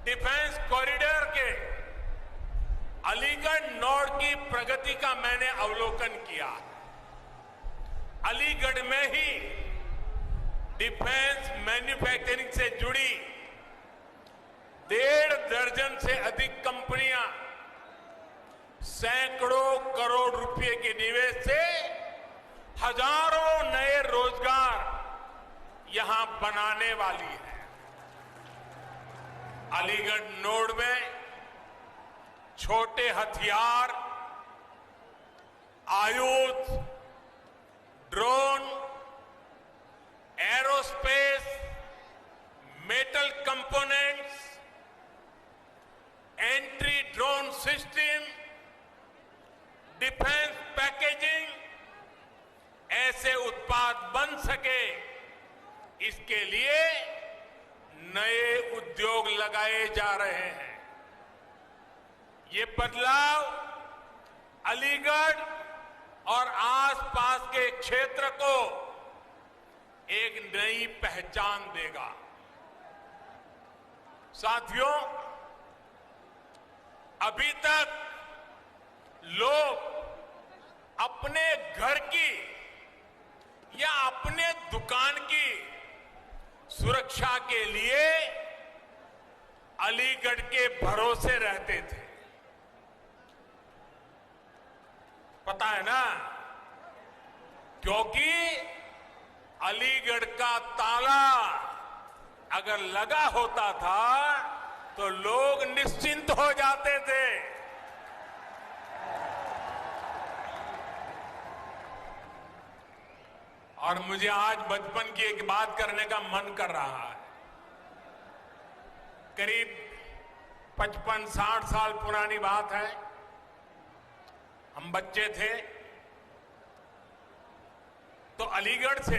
Defence corridor के Aligarh north की प्रगति का मैंने अवलोकन किया। अलीगढ़ में ही डिफेंस मैन्युफैक्चरिंग से जुड़ी 1.5 दर्जन से अधिक कंपनियां सैकड़ों करोड़ रुपए के निवेश से हजारों नए रोजगार यहां बनाने वाली है। अलीगढ़ नोड में छोटे हथियार, आयुध, drone, aerospace, metal components, entry drone system, defence packaging ऐसे उत्पाद बन सके, इसके लिए नए उद्योग लगाए जा रहे हैं। ये बदलाव अलीगढ़ और आसपास के क्षेत्र को एक नई पहचान देगा। साथियों, अभी तक लोग अपने घर की या अपने दुकान की सुरक्षा के लिए अलीगढ़ के भरोसे रहते थे। पता है ना, क्योंकि अलीगढ़ का ताला अगर लगा होता था तो लोग निश्चिंत हो जाते थे। और मुझे आज बचपन की एक बात करने का मन कर रहा है। करीब 55-60 साल पुरानी बात है। हम बच्चे थे तो अलीगढ़ से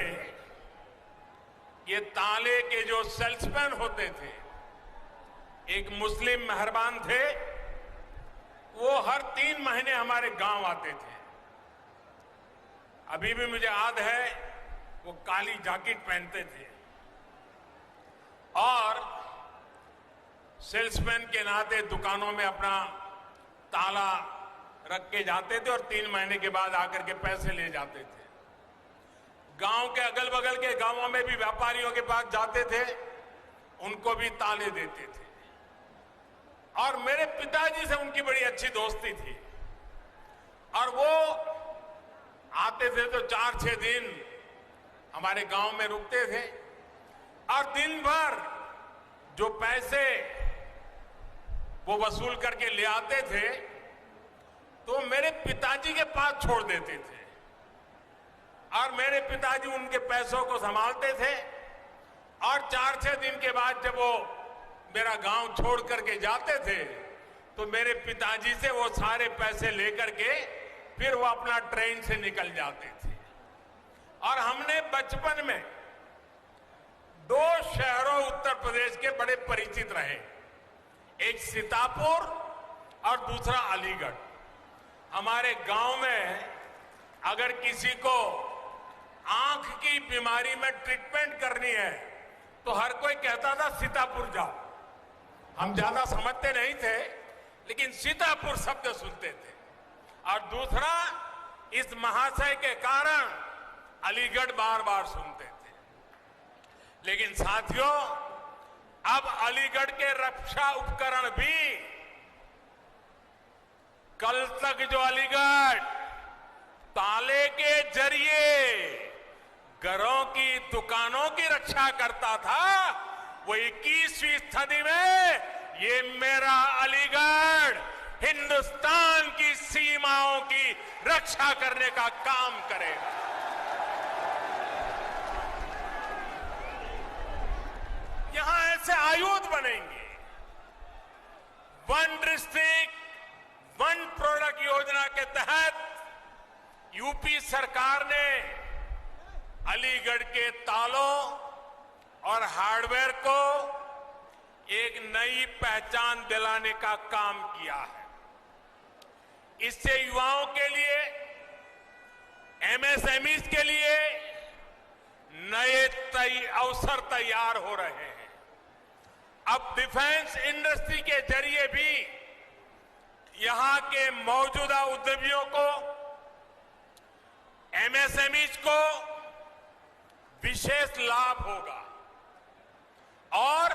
ये ताले के जो सेल्समैन होते थे, एक मुस्लिम मेहरबान थे, वो हर 3 महीने हमारे गांव आते थे। अभी भी मुझे याद है, वो काली जैकेट पहनते थे और सेल्समैन के नाते दुकानों में अपना ताला रख के जाते थे और 3 महीने के बाद आकर के पैसे ले जाते थे। गांव के अगल बगल के गांवों में भी व्यापारियों के पास जाते थे, उनको भी ताले देते थे। और मेरे पिताजी से उनकी बड़ी अच्छी दोस्ती थी और वो आते थे तो 4-6 दिन हमारे गांव में रुकते थे और दिन भर जो पैसे वो वसूल करके ले आते थे तो मेरे पिताजी के पास छोड़ देते थे और मेरे पिताजी उनके पैसों को संभालते थे। और 4-6 दिन के बाद जब वो मेरा गांव छोड़ करके जाते थे तो मेरे पिताजी से वो सारे पैसे लेकर के फिर वो अपना ट्रेन से निकल जाते थे। और हमने बचपन में 2 शहरों उत्तर प्रदेश के बड़े परिचित रहे, एक सीतापुर और दूसरा अलीगढ़। हमारे गांव में अगर किसी को आंख की बीमारी में ट्रीटमेंट करनी है तो हर कोई कहता था सीतापुर जाओ। हम ज्यादा समझते नहीं थे, लेकिन सीतापुर शब्द सुनते थे। और दूसरा, इस महाशय के कारण अलीगढ़ बार बार सुनते थे। लेकिन साथियों, अब अलीगढ़ के रक्षा उपकरण भी, कल तक जो अलीगढ़ ताले के जरिए घरों की, दुकानों की रक्षा करता था, वो 21वीं सदी में ये मेरा अलीगढ़ हिंदुस्तान की सीमाओं की रक्षा करने का काम करेगा। यहां ऐसे आयुध बनेंगे। 1 डिस्ट्रिक्ट 1 प्रोडक्ट योजना के तहत यूपी सरकार ने अलीगढ़ के तालों और हार्डवेयर को एक नई पहचान दिलाने का काम किया है। इससे युवाओं के लिए, एमएसएमईज के लिए नए अवसर तैयार हो रहे हैं। अब डिफेंस इंडस्ट्री के जरिए भी यहां के मौजूदा उद्यमियों को, एमएसएमईज को विशेष लाभ होगा और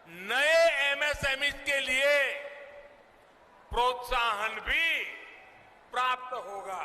नए एमएसएमईज के लिए प्रोत्साहन भी प्राप्त होगा।